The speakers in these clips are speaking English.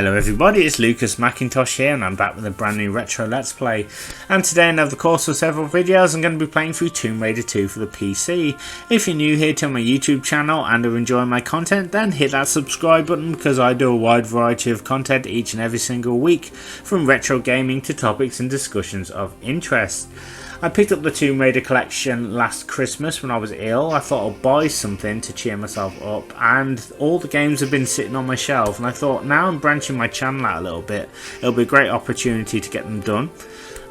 Hello everybody, it's Lucas Macintosh here and I'm back with a brand new retro let's play. And today, and over the course of several videos, I'm going to be playing through Tomb Raider 2 for the PC. If you're new here to my YouTube channel and are enjoying my content, then hit that subscribe button because I do a wide variety of content each and every single week, from retro gaming to topics and discussions of interest. I picked up the Tomb Raider collection last Christmas when I was ill. I thought I'd buy something to cheer myself up, and all the games have been sitting on my shelf, and I thought now I'm branching my channel out a little bit, it'll be a great opportunity to get them done.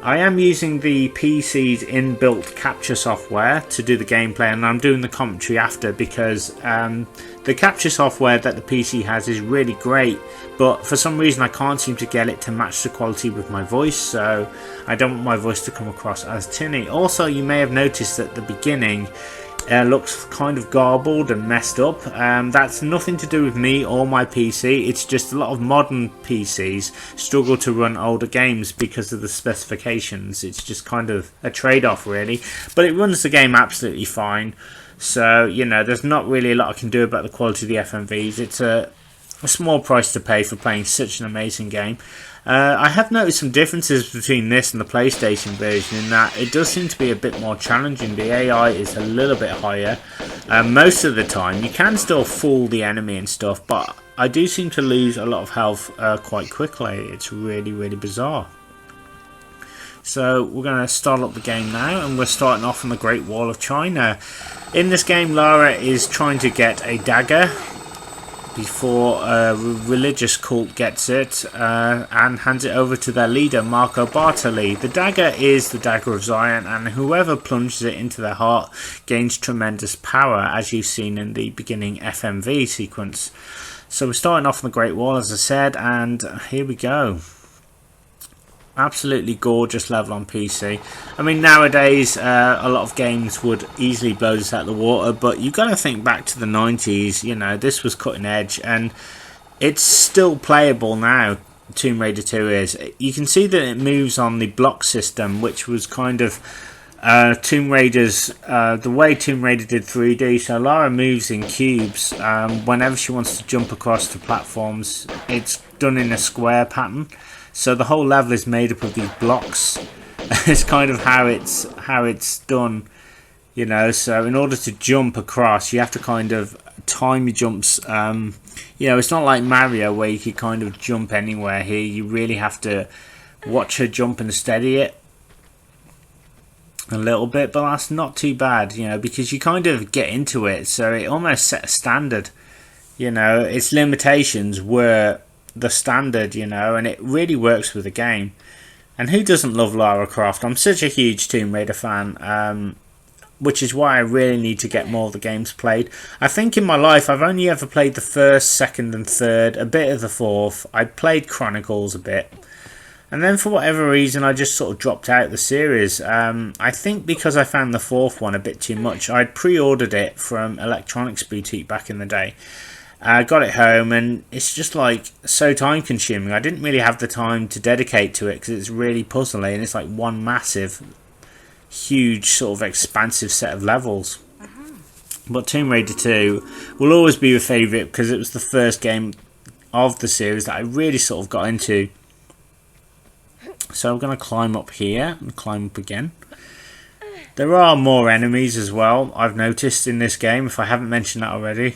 I am using the PC's inbuilt capture software to do the gameplay, and I'm doing the commentary after because the capture software that the PC has is really great, but for some reason I can't seem to get it to match the quality with my voice, so I don't want my voice to come across as tinny. Also, you may have noticed at the beginning looks kind of garbled and messed up. That's nothing to do with me or my PC, it's just a lot of modern PCs struggle to run older games because of the specifications. It's just kind of a trade-off really, but it runs the game absolutely fine, so you know, there's not really a lot I can do about the quality of the FMVs. It's a small price to pay for playing such an amazing game. I have noticed some differences between this and the PlayStation version in that it does seem to be a bit more challenging. The AI is a little bit higher. Most of the time you can still fool the enemy and stuff, but I do seem to lose a lot of health quite quickly. It's really bizarre. So we're going to start up the game now, and we're starting off on the Great Wall of China. In this game, Lara is trying to get a dagger before a religious cult gets it and hands it over to their leader, Marco Bartoli. The dagger is the dagger of Xian, and whoever plunges it into their heart gains tremendous power, as you've seen in the beginning FMV sequence. So we're starting off on the Great Wall, as I said, and here we go. Absolutely gorgeous level on PC. I mean, nowadays a lot of games would easily blow this out of the water, but you've got to think back to the 90s. You know, this was cutting edge, and it's still playable now. Tomb Raider 2 is. You can see that it moves on the block system, which was kind of Tomb Raider's the way Tomb Raider did 3D. So Lara moves in cubes. Whenever she wants to jump across the platforms, it's done in a square pattern. So the whole level is made up of these blocks. It's kind of how it's done, you know. So in order to jump across, you have to kind of time your jumps. You know, it's not like Mario where you can kind of jump anywhere. Here, you really have to watch her jump and steady it a little bit, but that's not too bad, you know, because you kind of get into it. So it almost set a standard. You know, its limitations were the standard, you know, and it really works with the game. And who doesn't love Lara Croft? I'm such a huge Tomb Raider fan, which is why I really need to get more of the games played. I think in my life I've only ever played the first, second and third, a bit of the fourth. I played Chronicles a bit, and then for whatever reason I just sort of dropped out of the series. I think because I found the fourth one a bit too much. I'd pre-ordered it from Electronics Boutique back in the day. I got it home, and it's just like so time consuming. I didn't really have the time to dedicate to it because it's really puzzly, and it's like one massive, huge sort of expansive set of levels. But Tomb Raider 2 will always be a favourite because it was the first game of the series that I really sort of got into. So I'm going to climb up here and climb up again. There are more enemies as well, I've noticed in this game, if I haven't mentioned that already.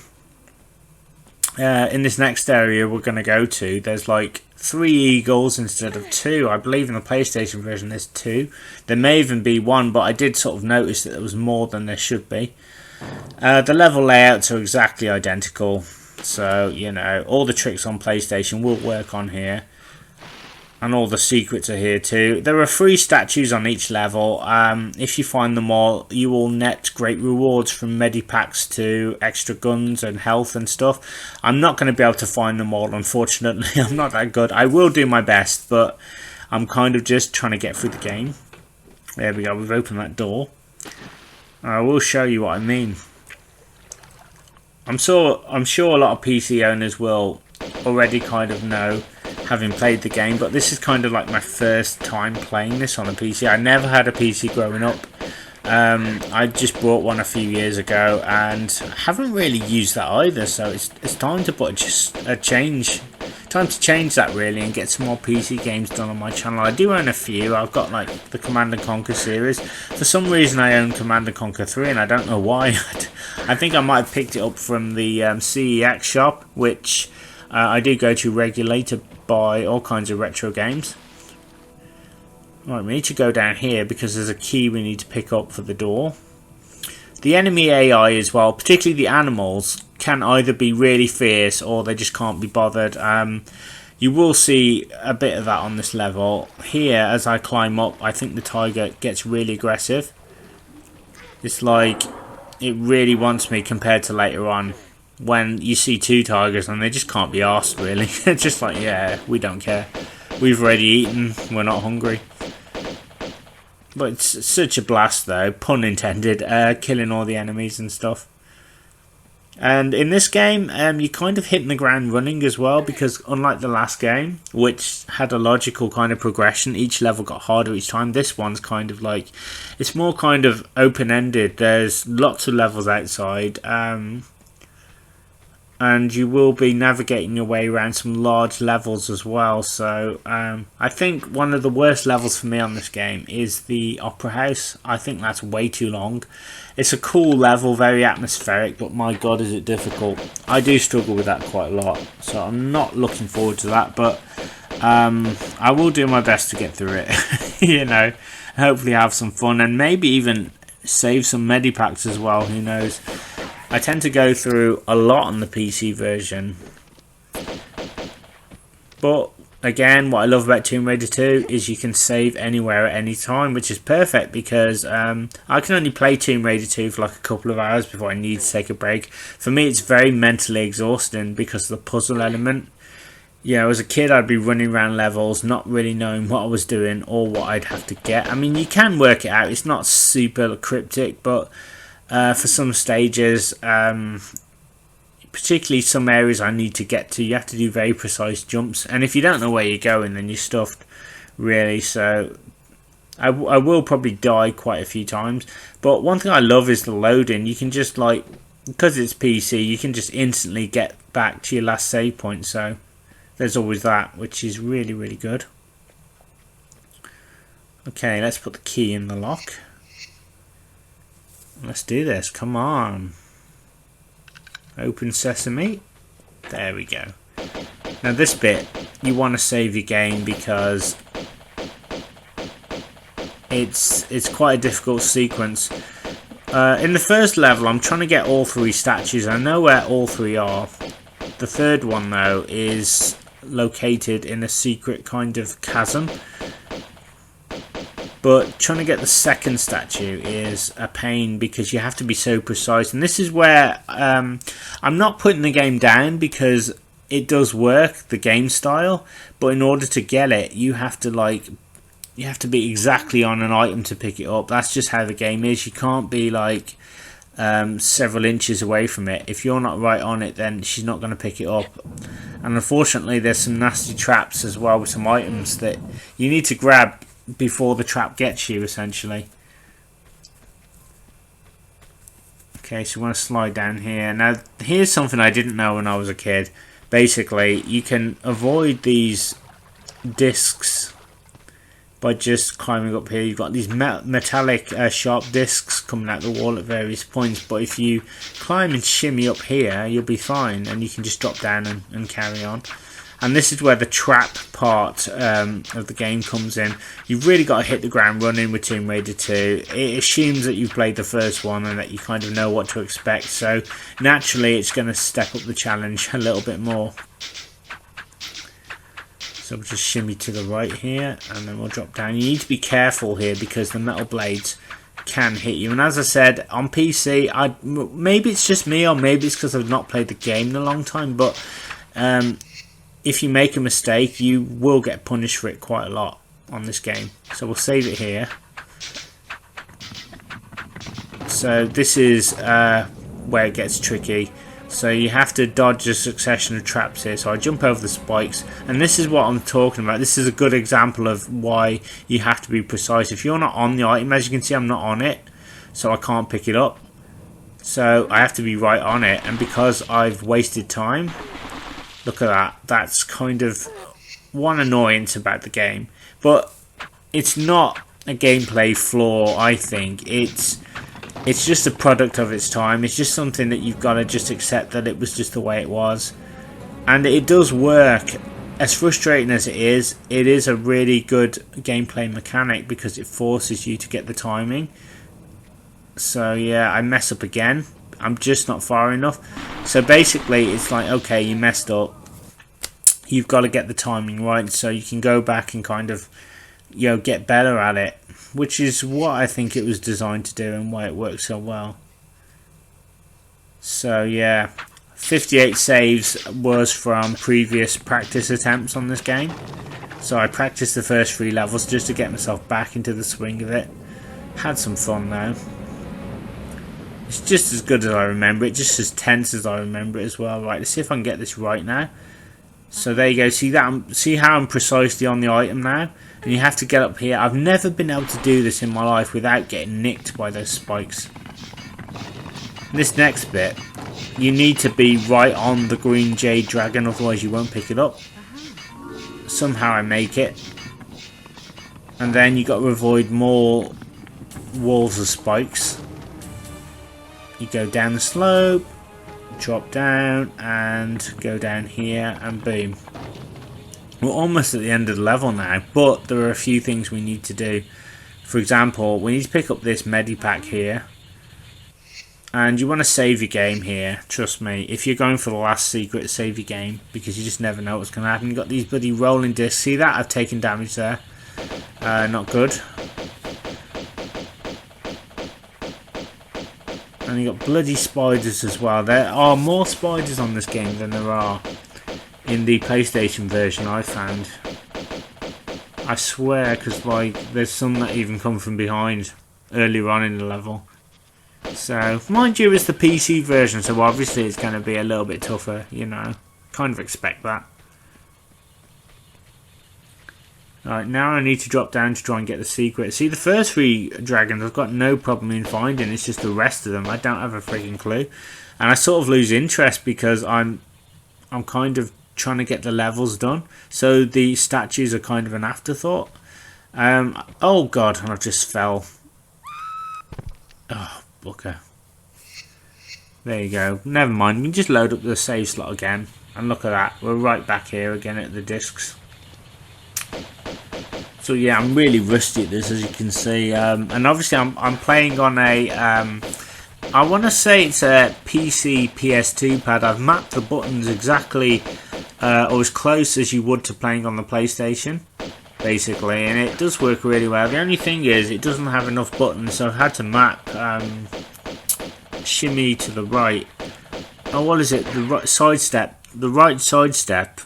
In this next area we're going to go to, there's like 3 eagles instead of 2. I believe in the PlayStation version there's 2. There may even be 1, but I did sort of notice that there was more than there should be. The level layouts are exactly identical, so you know, all the tricks on PlayStation will work on here. And all the secrets are here too. There are 3 statues on each level. If you find them all, you will net great rewards, from medipacks to extra guns and health and stuff. I'm not going to be able to find them all, unfortunately. I'm not that good. I will do my best, but I'm kind of just trying to get through the game. There we go, we've opened that door. I will show you what I mean. I'm sure a lot of PC owners will already kind of know, having played the game, but this is kind of like my first time playing this on a PC. I never had a PC growing up. I just bought one a few years ago and haven't really used that either, so it's time to put a change time to change that really and get some more PC games done on my channel. I do own a few. I've got like the Command & Conquer series. For some reason I own Command & Conquer 3 and I don't know why. I think I might have picked it up from the CEX shop, which I do go to regularly to buy all kinds of retro games. Right, we need to go down here because there's a key we need to pick up for the door. The enemy AI as well, particularly the animals, can either be really fierce or they just can't be bothered. You will see a bit of that on this level. Here, as I climb up, I think the tiger gets really aggressive. It's like it really wants me compared to later on when you see two tigers and they just can't be arsed really. It's just like, yeah, we don't care. We've already eaten, we're not hungry. But it's such a blast though, pun intended, killing all the enemies and stuff. And in this game, you kind of hitting the ground running as well, because unlike the last game, which had a logical kind of progression, each level got harder each time, this one's kind of like, it's more kind of open-ended. There's lots of levels outside, and you will be navigating your way around some large levels as well. So I think one of the worst levels for me on this game is the Opera House. I think that's way too long. It's a cool level, very atmospheric, but my god is it difficult. I do struggle with that quite a lot, so I'm not looking forward to that, but I will do my best to get through it. You know, hopefully have some fun and maybe even save some medipacks as well, who knows. I tend to go through a lot on the PC version. But again, what I love about Tomb Raider 2 is you can save anywhere at any time, which is perfect because I can only play Tomb Raider 2 for like a couple of hours before I need to take a break. For me, it's very mentally exhausting because of the puzzle element. You know, as a kid, I'd be running around levels, not really knowing what I was doing or what I'd have to get. I mean, you can work it out. It's not super cryptic, but for some stages, particularly some areas I need to get to, you have to do very precise jumps, and if you don't know where you're going, then you're stuffed really. So I will probably die quite a few times, but one thing I love is the loading. You can just, like, because it's PC, you can just instantly get back to your last save point, so there's always that, which is really, really good. Okay, let's put the key in the lock. Let's do this, come on. Open sesame. There we go. Now this bit, you want to save your game because it's quite a difficult sequence. In the first level, I'm trying to get all three statues. I know where all three are. The third one, though, is located in a secret kind of chasm. But trying to get the second statue is a pain because you have to be so precise. And this is where I'm not putting the game down because it does work, the game style. But in order to get it, you have to be exactly on an item to pick it up. That's just how the game is. You can't be like several inches away from it. If you're not right on it, then she's not going to pick it up. And unfortunately, there's some nasty traps as well with some items that you need to grab before the trap gets you, essentially. Okay, so you want to slide down here. Now, here's something I didn't know when I was a kid. Basically, you can avoid these discs by just climbing up here. You've got these metallic sharp discs coming out the wall at various points, but if you climb and shimmy up here, you'll be fine, and you can just drop down and carry on. And this is where the trap part of the game comes in. You've really got to hit the ground running with Tomb Raider 2. It assumes that you've played the first one and that you kind of know what to expect. So naturally it's going to step up the challenge a little bit more. So we'll just shimmy to the right here and then we'll drop down. You need to be careful here because the metal blades can hit you. And as I said, on PC, maybe it's just me or maybe it's because I've not played the game in a long time, but if you make a mistake, you will get punished for it quite a lot on this game. So we'll save it here. So this is where it gets tricky. So you have to dodge a succession of traps here. So I jump over the spikes, and this is what I'm talking about. This is a good example of why you have to be precise. If you're not on the item, as you can see, I'm not on it, so I can't pick it up. So I have to be right on it, and because I've wasted time, Look at that. That's kind of one annoyance about the game. But it's not a gameplay flaw, I think. It's just a product of its time. It's just something that you've got to just accept that it was just the way it was. And it does work. As frustrating as it is a really good gameplay mechanic because it forces you to get the timing. So yeah, I mess up again. I'm just not far enough. So basically it's like, okay, you messed up. You've got to get the timing right so you can go back and kind of, you know, get better at it. Which is what I think it was designed to do and why it works so well. So yeah, 58 saves was from previous practice attempts on this game. So I practiced the first 3 levels just to get myself back into the swing of it. Had some fun though. It's just as good as I remember it, just as tense as I remember it as well. Right, let's see if I can get this right now. So there you go, see that? See how I'm precisely on the item now? And you have to get up here. I've never been able to do this in my life without getting nicked by those spikes. This next bit, you need to be right on the green jade dragon, otherwise you won't pick it up. Somehow I make it. And then you got to avoid more walls of spikes. You go down the slope, drop down, and go down here, and boom. We're almost at the end of the level now, but there are a few things we need to do. For example, we need to pick up this medipack here. And you want to save your game here, trust me. If you're going for the last secret, save your game, because you just never know what's going to happen. You've got these bloody rolling discs. See that? I've taken damage there. Not good. And you got bloody spiders as well. There are more spiders on this game than there are in the PlayStation version, I found. I swear, because like there's some that even come from behind earlier on in the level. So, mind you, it's the PC version, so obviously it's going to be a little bit tougher, you know. Kind of expect that. Alright, now I need to drop down to try and get the secret. See, the first 3 dragons I've got no problem in finding. It's just the rest of them I don't have a freaking clue. And I sort of lose interest because I'm kind of trying to get the levels done. So the statues are kind of an afterthought. Oh god, and I just fell. Oh, booker. There you go. Never mind, you can just load up the save slot again. And look at that, we're right back here again at the discs. So yeah, I'm really rusty at this, as you can see, and obviously I'm playing on a, I want to say it's a PC PS2 pad. I've mapped the buttons exactly, or as close as you would to playing on the PlayStation, basically, and it does work really well. The only thing is, it doesn't have enough buttons, so I've had to map shimmy to the right. Oh, what is it? The right sidestep. The right sidestep.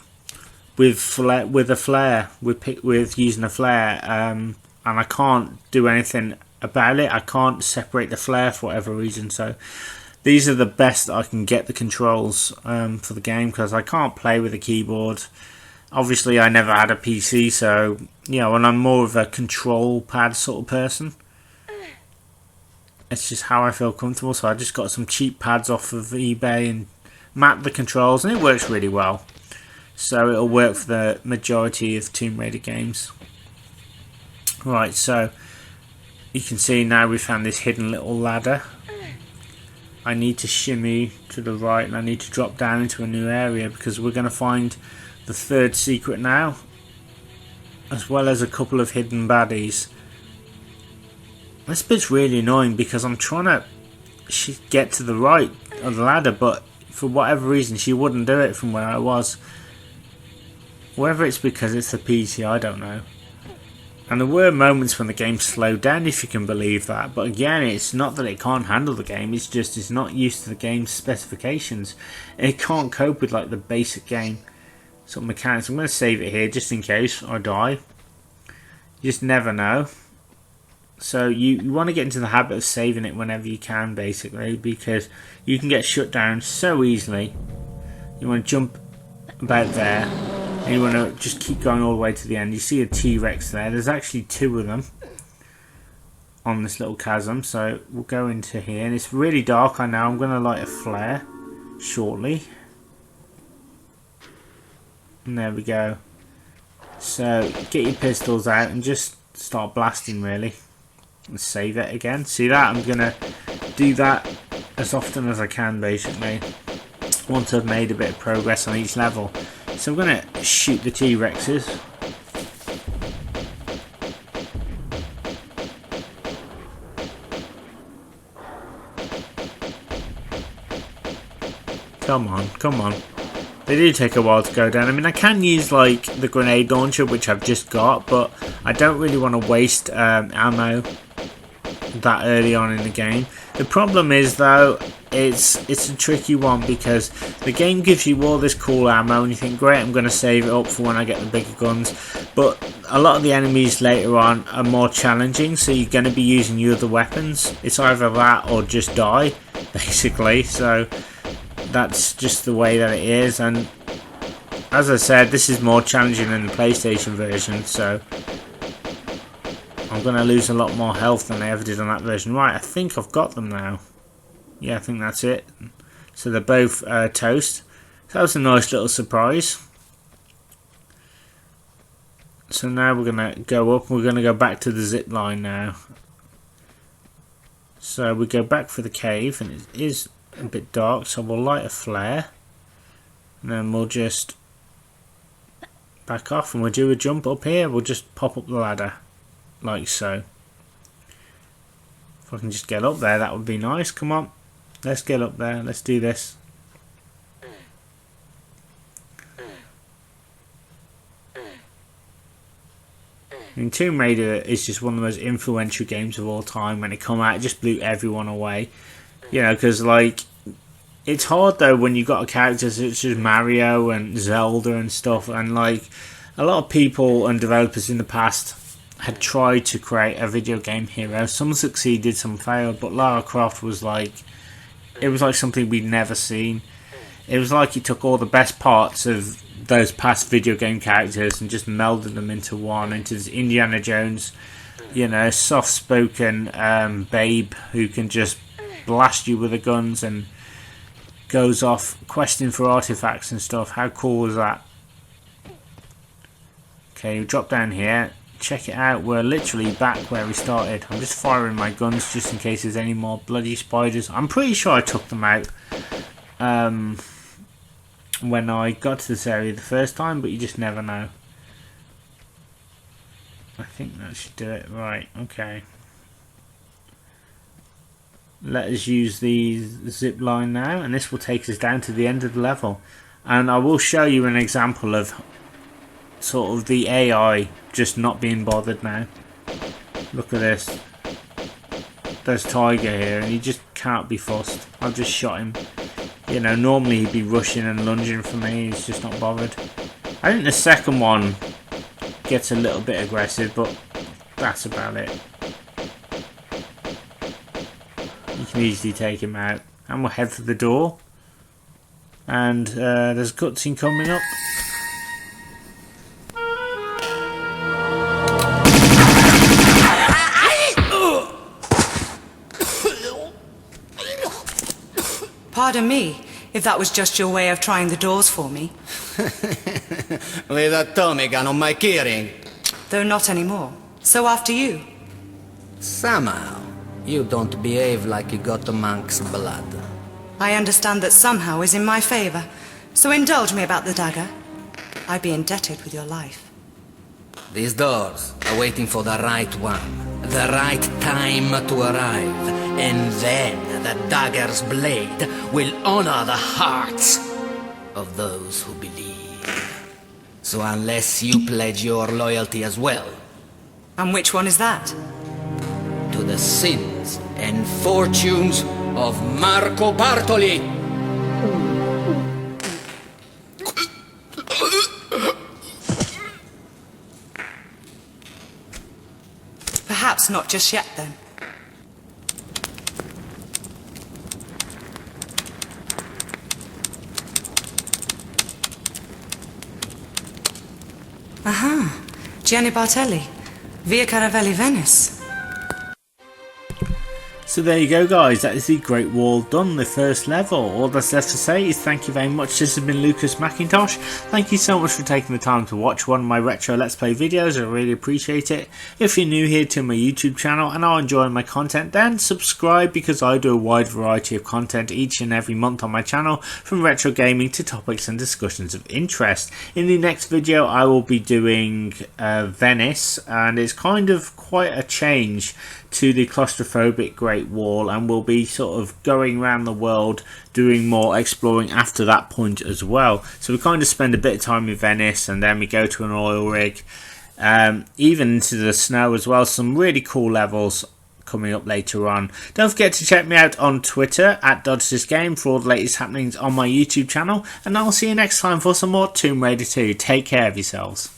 With a flare, with using a flare, and I can't do anything about it. I can't separate the flare for whatever reason. So these are the best I can get the controls for the game, because I can't play with a keyboard. Obviously, I never had a PC, so you know, and I'm more of a control pad sort of person. It's just how I feel comfortable. So I just got some cheap pads off of eBay and mapped the controls, and it works really well. So it'll work for the majority of Tomb Raider games. Right, so you can see now we found this hidden little ladder. I need to shimmy to the right, and I need to drop down into a new area, because we're going to find the 3rd secret now, as well as a couple of hidden baddies. This bit's really annoying because I'm trying to get to the right of the ladder, but for whatever reason she wouldn't do it from where I was. Whether it's because it's the PC, I don't know. And there were moments when the game slowed down, if you can believe that. But again, it's not that it can't handle the game, it's just it's not used to the game's specifications. It can't cope with like the basic game sort of mechanics. I'm going to save it here just in case I die. You just never know. So you want to get into the habit of saving it whenever you can, basically, because you can get shut down so easily. You want to jump about there. And you want to just keep going all the way to the end. You see a T.Rex there. There's actually 2 of them on this little chasm. So we'll go into here. And it's really dark, I know. I'm going to light a flare shortly. And there we go. So get your pistols out and just start blasting, really. And save it again. See that? I'm gonna do that as often as I can, basically, once I've made a bit of progress on each level. So I'm gonna shoot the T-Rexes. Come on, come on. They do take a while to go down. I mean, I can use like the grenade launcher, which I've just got, but I don't really want to waste ammo that early on in the game. The problem is, though, it's a tricky one, because the game gives you all this cool ammo and you think, great, I'm going to save it up for when I get the bigger guns, but a lot of the enemies later on are more challenging, so you're going to be using your other weapons. It's either that or just die, basically. So that's just the way that it is, and as I said, this is more challenging than the PlayStation version, so I'm going to lose a lot more health than I ever did on that version. Right, I think I've got them now. Yeah, I think that's it. So they're both toast. So that was a nice little surprise. So now we're going to go up. We're going to go back to the zip line now. So we go back for the cave, and it is a bit dark, so we'll light a flare. And then we'll just back off, and we'll do a jump up here. We'll just pop up the ladder. Like so. If I can just get up there, that would be nice. Come on, let's get up there. Let's do this. I mean, Tomb Raider is just one of the most influential games of all time. When it came out, it just blew everyone away. You know, because like, it's hard though when you got a character such as Mario and Zelda and stuff, and like a lot of people and developers in the past had tried to create a video game hero. Some succeeded, some failed, but Lara Croft was like, it was like something we'd never seen. It was like he took all the best parts of those past video game characters and just melded them into one, into this Indiana Jones, you know, soft-spoken babe who can just blast you with the guns and goes off questing for artifacts and stuff. How cool was that? Okay, we drop down here. Check it out, we're literally back where we started. I'm just firing my guns just in case there's any more bloody spiders. I'm pretty sure I took them out when I got to this area the first time, but you just never know. I think that should do it. Right, okay. Let us use the zip line now, and this will take us down to the end of the level. And I will show you an example of sort of the AI just not being bothered now. Look at this. There's Tiger here, and he just can't be fussed. I've just shot him. You know, normally he'd be rushing and lunging for me. He's just not bothered. I think the second one gets a little bit aggressive, but that's about it. You can easily take him out. And we'll head for the door. And there's a cutscene coming up. Pardon me, if that was just your way of trying the doors for me. With a Tommy gun on my keyring. Though not anymore. So after you. Somehow, you don't behave like you got the monk's blood. I understand that somehow is in my favor. So indulge me about the dagger. I'd be indebted with your life. These doors are waiting for the right one. The right time to arrive. And then the dagger's blade will honor the hearts of those who believe. So unless you pledge your loyalty as well. And which one is that? To the sins and fortunes of Marco Bartoli. Perhaps not just yet, then. Aha, Gianni Bartelli, Via Caravelli, Venice. So there you go guys, that is the Great Wall done, the first level. All that's left to say is thank you very much. This has been Lucas Macintosh. Thank you so much for taking the time to watch one of my retro Let's Play videos, I really appreciate it. If you're new here to my YouTube channel and are enjoying my content, then subscribe, because I do a wide variety of content each and every month on my channel, from retro gaming to topics and discussions of interest. In the next video I will be doing Venice, and it's kind of quite a change to the claustrophobic Great Wall, and we'll be sort of going around the world doing more exploring after that point as well. So we kind of spend a bit of time in Venice and then we go to an oil rig, even into the snow as well. Some really cool levels coming up later on. Don't forget to check me out on Twitter at DodgeThisGame for all the latest happenings on my YouTube channel, and I'll see you next time for some more Tomb Raider 2. Take care of yourselves.